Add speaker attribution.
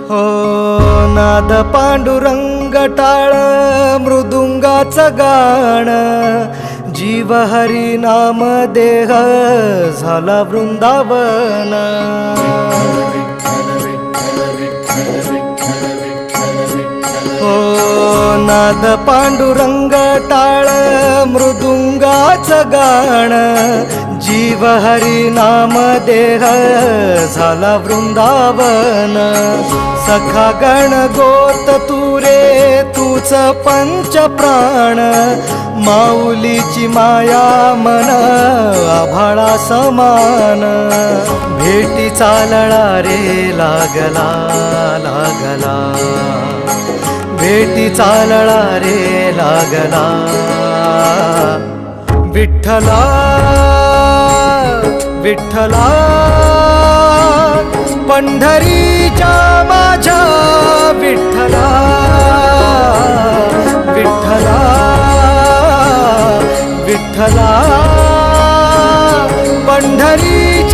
Speaker 1: हो नाद पांडुरंग टाळ मृदुंगाचं गाण जीव हरी नाम देह झाला वृंदावन हो नाद पांडुरंग टाळ मृदुंगाचं गाण जीव हरी नाम देह झाला वृंदावन सखा गण गोत तुरे तूच पंच प्राण माऊलीची माया मन आभाळा समान भेटी चालळा रे लागला लागला भेटी चालळा रे लागला विठ्ठला विठ्ठला पंढरीच्या माझ्या विठ्ठला विठ्ठला विठ्ठला पंढरीच्या